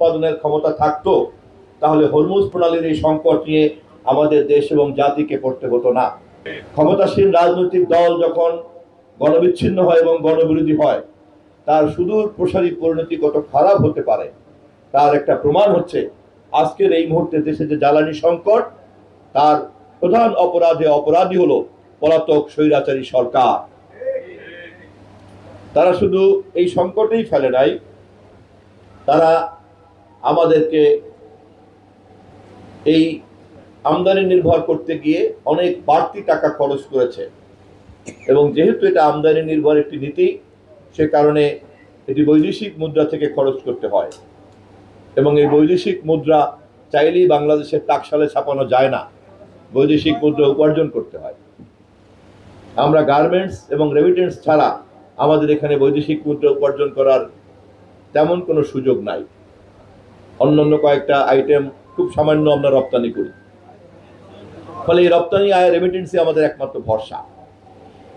উৎপাদনের ক্ষমতা থাকতো, তাহলে হরমুজ প্রণালীর এই সংকট নিয়ে আমাদের দেশ এবং জাতিকে পড়তে হতো না। ক্ষমতাসীন রাজনৈতিক দল যখন গণবিচ্ছিন্ন হয় এবং গণবিরোধী হয়, তার সুদূর প্রসারী পরিণতি কত খারাপ হতে পারে তার একটা প্রমাণ হচ্ছে আজকের এই মুহূর্তে দেশে যে জ্বালানি সংকট, তার প্রধান অপরাধী হলো পলাতক স্বৈরাচারী সরকার। তারা শুধু এই সংকটেই ফেলে নাই, তারা আমাদেরকে এই আমদানি নির্ভর করতে গিয়ে অনেক বাড়তি টাকা খরচ করেছে, এবং যেহেতু এটা আমদানি নির্ভর একটি নীতি, সে কারণে এটি বৈদেশিক মুদ্রা থেকে খরচ করতে হয়, এবং এই বৈদেশিক মুদ্রা চাইলেই বাংলাদেশের টাকশালে ছাপানো যায় না, বৈদেশিক মুদ্রা উপার্জন করতে হয়। আমরা গার্মেন্টস এবং রেমিটেন্স ছাড়া আমাদের এখানে বৈদেশিক মুদ্রা উপার্জন করার তেমন কোনো সুযোগ নাই। অন্যান্য কয়েকটা আইটেম খুব সামান্য আমরা রপ্তানি করি, ফলে এই রপ্তানি আয় রেমিটেন্সই আমাদের একমাত্র ভরসা।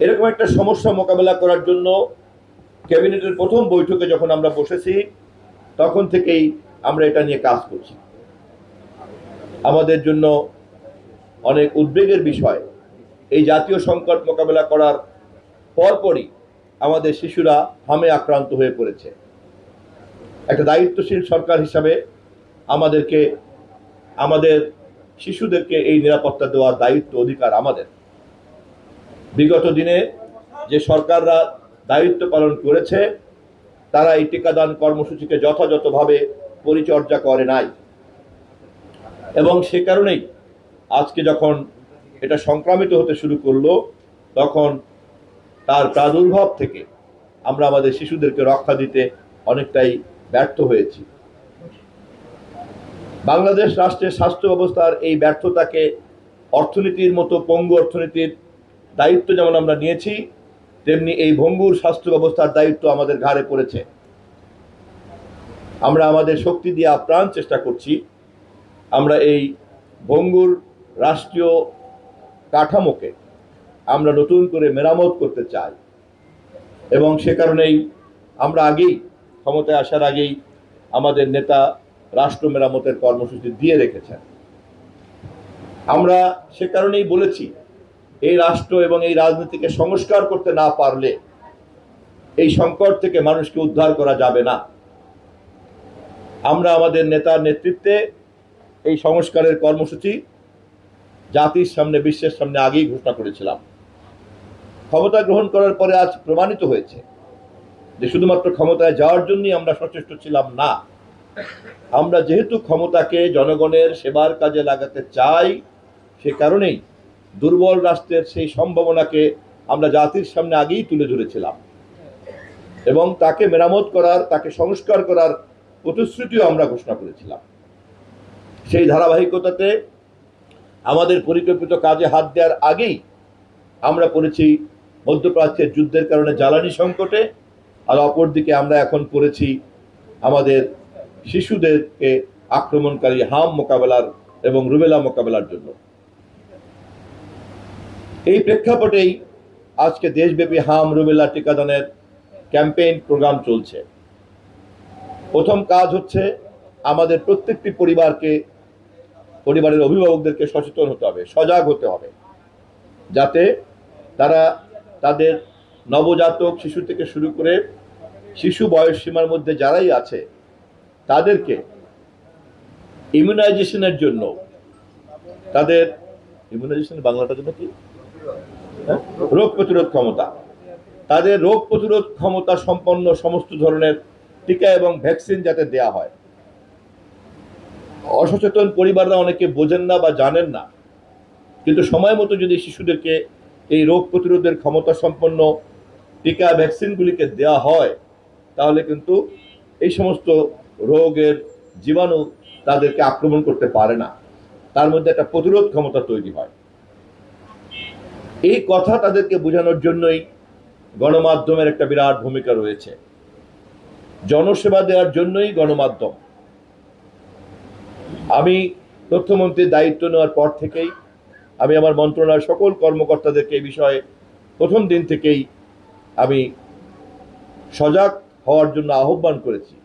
এরকম একটা সমস্যা মোকাবেলা করার জন্য ক্যাবিনেটের প্রথম বৈঠকে যখন আমরা বসেছি, তখন থেকেই আমরা এটা নিয়ে কাজ করছি। আমাদের জন্য অনেক উদ্বেগের বিষয়, এই জাতীয় সংকট মোকাবেলা করার পরপরই আমাদের শিশুরা হামে আক্রান্ত হয়ে পড়েছে। একটা দায়িত্বশীল সরকার হিসাবে আমাদেরকে আমাদের শিশুদেরকে এই নিরাপত্তা দেওয়ার দায়িত্ব অধিকার আমাদের। বিগত দিনে যে সরকাররা দায়িত্ব পালন করেছে, তারা এই টিকাদান কর্মসূচিকে যথাযথভাবে পরিচর্যা করে নাই, এবং সে কারণেই আজকে যখন এটা সংক্রামিত হতে শুরু করলো, তখন তার প্রাদুর্ভাব থেকে আমরা আমাদের শিশুদেরকে রক্ষা দিতে অনেকটাই ব্যর্থ হয়েছি। বাংলাদেশ রাষ্ট্রের স্বাস্থ্য ব্যবস্থার এই ব্যর্থতাকে অর্থনীতির মতো পঙ্গু অর্থনীতির দায়িত্ব যেমন আমরা নিয়েছি, তেমনি এই ভঙ্গুর স্বাস্থ্য ব্যবস্থার দায়িত্ব আমাদের ঘাড়ে পড়েছে। আমরা আমাদের শক্তি দিয়ে আপ্রাণ চেষ্টা করছি আমরা এই ভঙ্গুর রাষ্ট্রীয় কাঠামোকে আমরা নতুন করে মেরামত করতে চাই, এবং সে কারণেই আমরা আগেই ক্ষমতায় আসার আগেই আমাদের নেতা রাষ্ট্র মেরামতের কর্মসূচি দিয়ে রেখেছেন। আমরা সে কারণেই বলেছি, এই রাষ্ট্র এবং এই রাজনীতিকে সংস্কার করতে না পারলে এই সংকট থেকে মানুষকে উদ্ধার করা যাবে না। আমরা আমাদের নেতার নেতৃত্বে এই সংস্কারের কর্মসূচি জাতির সামনে, বিশ্বের সামনে আগেই ঘোষণা করেছিলাম। ক্ষমতা গ্রহণ করার পরে আজ প্রমাণিত হয়েছে যে শুধুমাত্র ক্ষমতায় যাওয়ার জন্যই আমরা সচেষ্ট ছিলাম না। আমরা যেহেতু ক্ষমতাকে জনগণের সেবার কাজে লাগাতে চাই, সে কারণেই দুর্বল রাষ্ট্রের সেই সম্ভাবনাকে আমরা জাতির সামনে আগেই তুলে ধরেছিলাম, এবং তাকে মেরামত করার, তাকে সংস্কার করার প্রতিশ্রুতিও আমরা ঘোষণা করেছিলাম। সেই ধারাবাহিকতাতে আমাদের পরিকল্পিত কাজে হাত দেওয়ার আগেই আমরা পড়েছি মধ্যপ্রাচ্যের যুদ্ধের কারণে জ্বালানি সংকটে, আর অপরদিকে আমরা এখন পড়েছি আমাদের শিশুদেরকে আক্রমণকারী হাম মোকাবেলার এবং রুবেলা মোকাবেলার জন্য। এই প্রেক্ষাপটেই আজকে দেশব্যাপী হাম রুবেলা টিকাদানের ক্যাম্পেইন প্রোগ্রাম চলছে। প্রথম কাজ হচ্ছে আমাদের প্রত্যেকটি পরিবারের অভিভাবকদেরকে সচেতন হতে হবে, সজাগ হতে হবে, যাতে তারা তাদের নবজাতক শিশু থেকে শুরু করে শিশু বয়স সীমার মধ্যে যারাই আছে তাদেরকে ইমিউনাইজেশনের জন্য, তাদের ইমিউনাইজেশন বাংলাটার জন্য কি, রোগ প্রতিরোধ ক্ষমতা, তাদের রোগ প্রতিরোধ ক্ষমতা সম্পন্ন সমস্ত ধরনের টিকা এবং ভ্যাকসিন যাতে দেয়া হয়। অসচেতন পরিবাররা অনেকে বোঝেন না বা জানেন না, কিন্তু সময় মতো যদি শিশুদেরকে এই রোগ প্রতিরোধের ক্ষমতা সম্পন্ন টিকা ভ্যাকসিনগুলিকে দেওয়া হয়, তাহলে কিন্তু এই সমস্ত রোগের জীবাণু তাদেরকে আক্রমণ করতে পারে না, তার মধ্যে একটা প্রতিরোধ ক্ষমতা তৈরি হয়। এই কথা তাদেরকে বোঝানোর জন্যই গণমাধ্যমের একটা বিরাট ভূমিকা রয়েছে। জনসেবা দেওয়ার জন্যই গণমাধ্যম। আমি তথ্যমন্ত্রীর দায়িত্ব নেওয়ার পর থেকেই আমি আমার মন্ত্রণালয়ের সকল কর্মকর্তাদেরকে এই বিষয়ে প্রথম দিন থেকেই আমি সজাগ হওয়ার জন্য আহ্বান করেছি,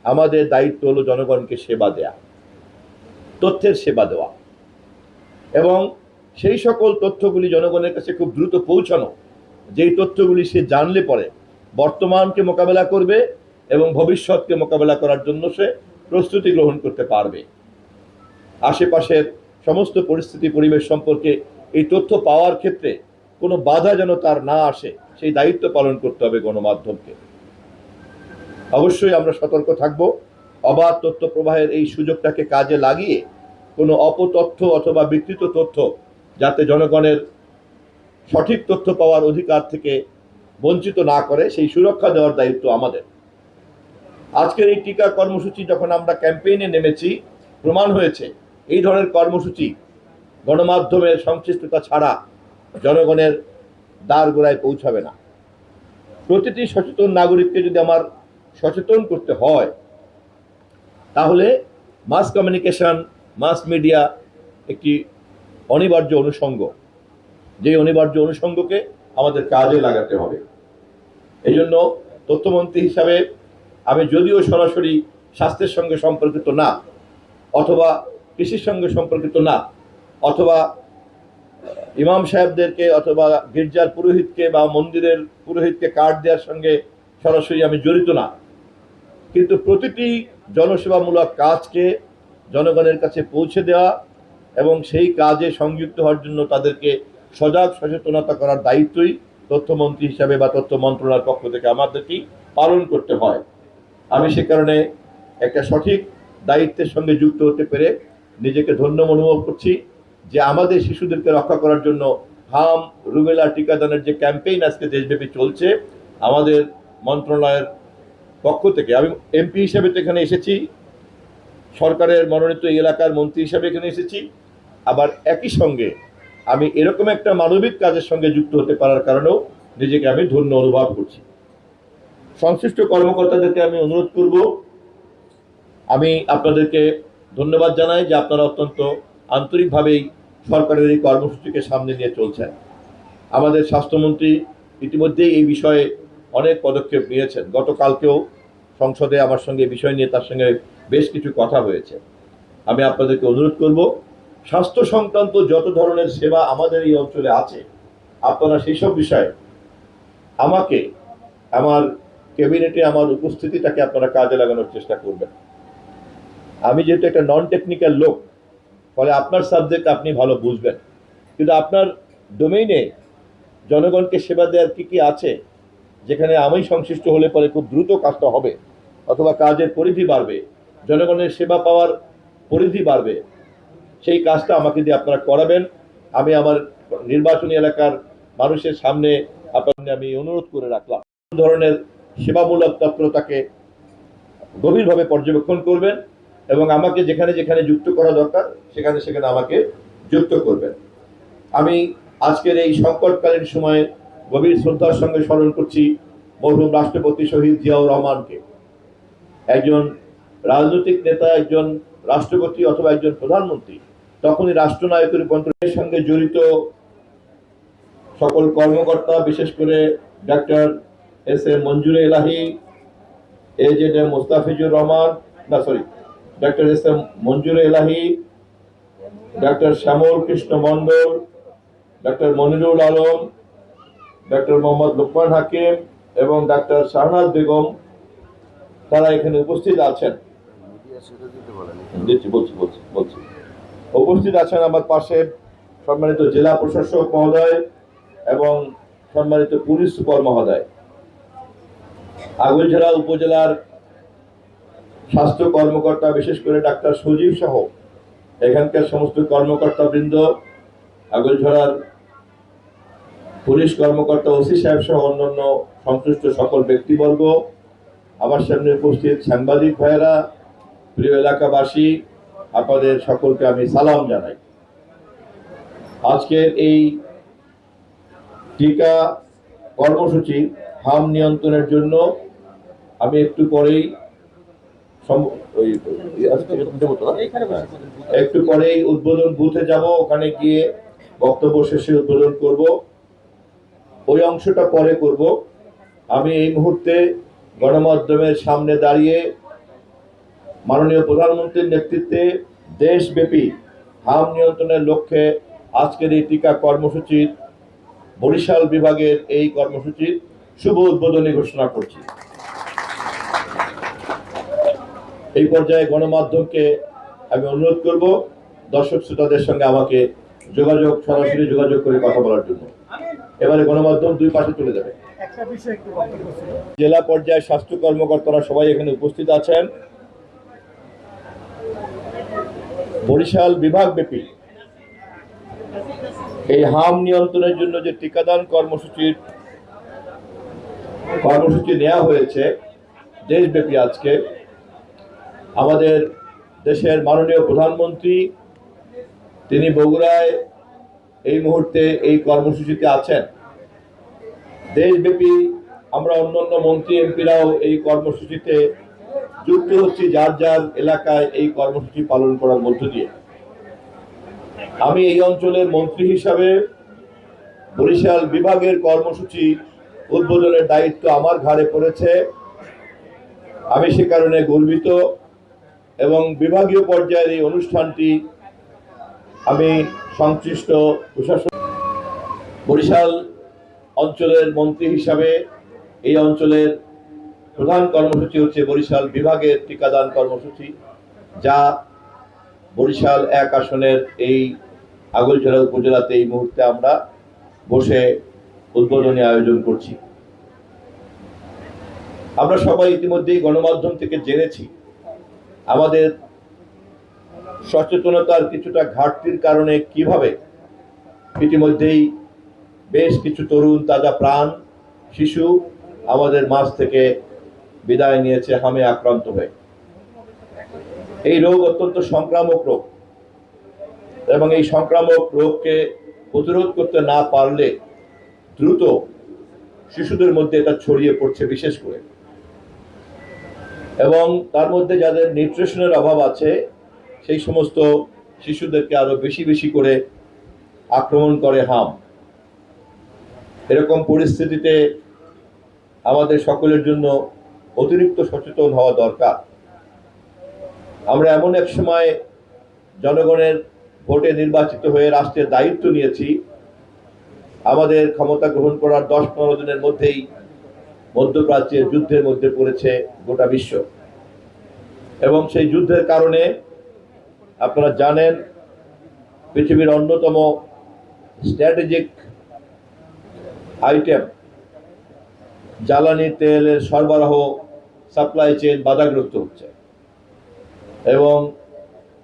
আমাদের দায়িত্ব হলো জনগণকে সেবা দেয়া, তথ্যের সেবা দেওয়া, এবং সেই সকল তথ্যগুলি জনগণের কাছে খুব দ্রুত পৌঁছানো, যেই তথ্যগুলি সে জানলে পরে বর্তমানকে মোকাবেলা করবে এবং ভবিষ্যৎকে মোকাবেলা করার জন্য সে প্রস্তুতি গ্রহণ করতে পারবে। আশেপাশের সমস্ত পরিস্থিতি পরিবেশ সম্পর্কে এই তথ্য পাওয়ার ক্ষেত্রে কোনো বাধা যেন তার না আসে, সেই দায়িত্ব পালন করতে হবে গণমাধ্যমকে। অবশ্যই আমরা সতর্ক থাকব, অবাধ তথ্য প্রবাহের এই সুযোগটাকে কাজে লাগিয়ে কোনো অপতথ্য অথবা বিকৃত তথ্য যাতে জনগণের সঠিক তথ্য পাওয়ার অধিকার থেকে বঞ্চিত না করে, সেই সুরক্ষা দেওয়ার দায়িত্ব আমাদের। আজকের এই টিকা কর্মসূচি যখন আমরা ক্যাম্পেইনে নেমেছি, প্রমাণ হয়েছে এই ধরনের কর্মসূচি গণমাধ্যমের সংশ্লিষ্টতা ছাড়া জনগণের দ্বার গোড়ায় পৌঁছাবে না। প্রতিটি সচেতন নাগরিককে যদি আমার সচেতন করতে হয়, তাহলে মাস কমিউনিকেশন, মাস মিডিয়া একটি অনিবার্য অনুষঙ্গ, যে অনিবার্য অনুষঙ্গকে আমাদের কাজে লাগাতে হবে। এই জন্য তথ্যমন্ত্রী হিসাবে আমি যদিও সরাসরি স্বাস্থ্যের সঙ্গে সম্পর্কিত না, অথবা কৃষির সঙ্গে সম্পর্কিত না, অথবা ইমাম সাহেবদেরকে অথবা গির্জার পুরোহিতকে বা মন্দিরের পুরোহিতকে কার্ড দেওয়ার সঙ্গে সরাসরি আমি জড়িত না, কিন্তু প্রতিটি জনসেবামূলক কাজকে জনগণের কাছে পৌঁছে দেওয়া এবং সেই কাজে সংযুক্ত হওয়ার জন্য তাদেরকে সজাগ সচেতনতা করার দায়িত্বই তথ্যমন্ত্রী হিসাবে বা তথ্য মন্ত্রণালয়ের পক্ষ থেকে আমাদেরকেই পালন করতে হয়। আমি সে কারণে একটা সঠিক দায়িত্বের সঙ্গে যুক্ত হতে পেরে নিজেকে ধন্য অনুভব করছি যে আমাদের শিশুদেরকে রক্ষা করার জন্য হাম রুবেলা টিকাদানের যে ক্যাম্পেইন আজকে দেশব্যাপী চলছে, আমাদের মন্ত্রণালয়ের পক্ষ থেকে, আমি এমপি হিসেবে তো এখানে এসেছি, সরকারের মনোনীত এলাকার মন্ত্রী হিসেবে এখানে এসেছি, আবার একই সঙ্গে আমি এরকম একটা মানবিক কাজের সঙ্গে যুক্ত হতে পারার কারণেও নিজেকে আমি ধন্য অনুভব করছি। সংশ্লিষ্ট কর্মকর্তাদেরকে আমি অনুরোধ করব, আমি আপনাদেরকে ধন্যবাদ জানাই যে আপনারা অত্যন্ত আন্তরিকভাবেই সরকারের এই কর্মসূচিকে সামনে নিয়ে চলছেন। আমাদের স্বাস্থ্যমন্ত্রী ইতিমধ্যেই এই বিষয়ে অনেক পদক্ষেপ নিয়েছেন। গতকালকেও সংসদে আমার সঙ্গে বিষয় নিয়ে তার সঙ্গে বেশ কিছু কথা হয়েছে। আমি আপনাদেরকে অনুরোধ করব, স্বাস্থ্য সংক্রান্ত যত ধরনের সেবা আমাদের এই অঞ্চলে আছে, আপনারা সেই সব বিষয়ে আমাকে, আমার ক্যাবিনেটে আমার উপস্থিতিটাকে আপনারা কাজে লাগানোর চেষ্টা করবেন। আমি যেহেতু একটা নন টেকনিক্যাল লোক, ফলে আপনার সাবজেক্ট আপনি ভালো বুঝবেন, কিন্তু আপনার ডোমেইনে জনগণকে সেবা দেওয়ার কি কি আছে, যেখানে আমি সংশ্লিষ্ট হলে পরে খুব দ্রুত কাজটা হবে অথবা কাজের পরিধি বাড়বে, জনগণের সেবা পাওয়ার পরিধি বাড়বে, সেই কাজটা আমাকে দিয়ে আপনারা করাবেন। আমি আমার নির্বাচনী এলাকার মানুষের সামনে আপনাদের আমি অনুরোধ করে রাখলাম, ধরনের সেবামূলক তৎপরতাকে গভীরভাবে পর্যবেক্ষণ করবেন এবং আমাকে যেখানে যেখানে যুক্ত করা দরকার সেখানে সেখানে আমাকে যুক্ত করবেন। আমি আজকের এই সংকটকালীন সময়ে গভীর শ্রদ্ধার সঙ্গে স্মরণ করছি মরহুম রাষ্ট্রপতি শহীদ জিয়াউর রহমানকে। একজন রাজনৈতিক নেতা, একজন রাষ্ট্রপতি অথবা একজন প্রধানমন্ত্রী তখনই রাষ্ট্রনায়কের রূপান্তরের সঙ্গে জড়িত সকল কর্মকর্তা, বিশেষ করে doctor S M Manzure Elahi, AZ Mostafizur Rahman, doctor S M Manzure Elahi, doctor Shyamal Krishna Mondal, doctor Monirul Alam, doctor Mohammad Lokman Hakim এবং ডাক্তার শাহনাজ বেগম, তারা এখানে উপস্থিত আছেন। উপস্থিত আছেন আমার পাশে সম্মানিত জেলা প্রশাসক মহোদয় এবং সম্মানিত পুলিশ সুপার মহোদয়, আগৈলঝাড়া উপজেলার স্বাস্থ্য কর্মকর্তা, বিশেষ করে ডাক্তার সজীব সহ এখানকার সমস্ত কর্মকর্তা বৃন্দ, আগৈলঝাড়ার পুলিশ কর্মকর্তা, ওসি সাহেব সহ অন্যান্য সংশ্লিষ্ট সকল ব্যক্তিবর্গ, আমার সামনে উপস্থিত সাংবাদিক ভাইয়েরা, প্রিয় এলাকাবাসী, আপনাদের সকলকে আমি সালাম জানাই। আজকের এই টিকা কর্মসূচি হাম নিয়ন্ত্রণের জন্য আমি একটু পরেই উদ্বোধন বুথে যাব, ওখানে গিয়ে বক্তব্য শেষে উদ্বোধন করব। ওই অংশটা পরে করব। আমি এই মুহূর্তে গণমাধ্যমের সামনে দাঁড়িয়ে মাননীয় প্রধানমন্ত্রীর নেতৃত্বে দেশব্যাপী হাম নিয়ন্ত্রণের লক্ষ্যে আজকের এই টিকা কর্মসূচির বরিশাল বিভাগের এই কর্মসূচির শুভ উদ্বোধনী ঘোষণা করছি। এই পর্যায়ে গণমাধ্যমকে আমি অনুরোধ করব দর্শক শ্রোতাদের সঙ্গে আমাকে সরাসরি যোগাযোগ করে কথা বলার জন্য। এবারে গণমাধ্যম দুই পাশে চলে যাবে। জেলা পর্যায়ে স্বাস্থ্য কর্মকর্তারা সবাই এখানে উপস্থিত আছেন। বরিশাল বিভাগব্যাপী এই হাম নিয়ন্ত্রণের জন্য যে টিকাদান কর্মসূচি নেওয়া হয়েছে দেশব্যাপী, আজকে আমাদের দেশের মাননীয় প্রধানমন্ত্রী তিনি বগুড়ায় এই মুহূর্তে এই কর্মসূচিতে আছেন। দেশব্যাপী আমরা অন্যান্য মন্ত্রী এমপিরাও এই কর্মসূচিতে যুক্ত হচ্ছি, যার যার এলাকায় এই কর্মসূচি পালন করার মধ্য দিয়ে। আমি এই অঞ্চলের মন্ত্রী হিসাবে বরিশাল বিভাগের কর্মসূচি উদ্বোধনের দায়িত্ব আমার ঘাড়ে পড়েছে। আমি সে কারণে গর্বিত এবং বিভাগীয় পর্যায়ের এই অনুষ্ঠানটি আমি সংশ্লিষ্ট প্রশাসন বরিশাল অঞ্চলের মন্ত্রী হিসাবে এই অঞ্চলের প্রধান কর্মসূচি হচ্ছে বরিশাল বিভাগের টিকাদান কর্মসূচি, যা বরিশাল 1 আসনের এই আগৈলঝাড়া উপজেলাতে এই মুহূর্তে আমরা বসে উদ্বোধনী আয়োজন করছি। আমরা সবাই ইতিমধ্যেই গণমাধ্যম থেকে জেনেছি আমাদের সচেতনতার কিছুটা ঘাটতির কারণে কিভাবে ইতিমধ্যেই বেশ কিছু তরুণ তাজা প্রাণ শিশু আমাদের মাঝ থেকে বিদায় নিয়েছে হামে আক্রান্ত হয়ে। এই রোগ অত্যন্ত সংক্রামক রোগ এবং এই সংক্রামক রোগকে প্রতিরোধ করতে না পারলে দ্রুত শিশুদের মধ্যে এটা ছড়িয়ে পড়ছে বিশেষ করে, এবং তার মধ্যে যাদের নিউট্রিশনের অভাব আছে সেই সমস্ত শিশুদেরকে আরো বেশি বেশি করে আক্রমণ করে হাম। এরকম পরিস্থিতিতে আমাদের সকলের জন্য অতিরিক্ত সচেতন হওয়া দরকার। আমরা এমন এক সময় জনগণের ভোটে নির্বাচিত হয়ে রাষ্ট্রের দায়িত্ব নিয়েছি, আমাদের ক্ষমতা গ্রহণ করার 10-15 দিনের মধ্যেই মধ্যপ্রাচ্যের যুদ্ধের মধ্যে পড়েছে গোটা বিশ্ব, এবং সেই যুদ্ধের কারণে আপনারা জানেন পৃথিবীর অন্যতম স্ট্র্যাটেজিক আইটেম জ্বালানি তেলের সরবরাহ সাপ্লাই চেইন বাধাগ্রস্ত হচ্ছে, এবং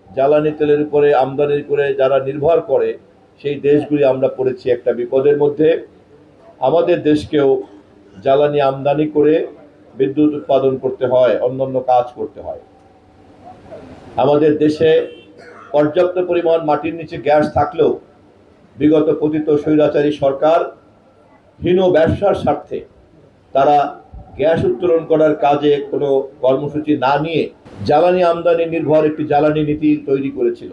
জ্বালানি তেলের উপরে আমদানির করে যারা নির্ভর করে সেই দেশগুলি আমরা পড়েছি একটা বিপদের মধ্যে। আমাদের দেশকেও জ্বালানি আমদানি করে বিদ্যুৎ উৎপাদন করতে হয়, অন্যান্য কাজ করতে হয়। আমাদের দেশে পর্যাপ্ত পরিমাণ মাটির নিচে গ্যাস থাকলেও বিগত পতিত স্বৈরাচারী সরকার হীন ব্যবসার স্বার্থে তারা গ্যাস উত্তোলন করার কাজে কোনো কর্মসূচি না নিয়ে জ্বালানি আমদানি নির্ভর একটি জ্বালানি নীতি তৈরি করেছিল।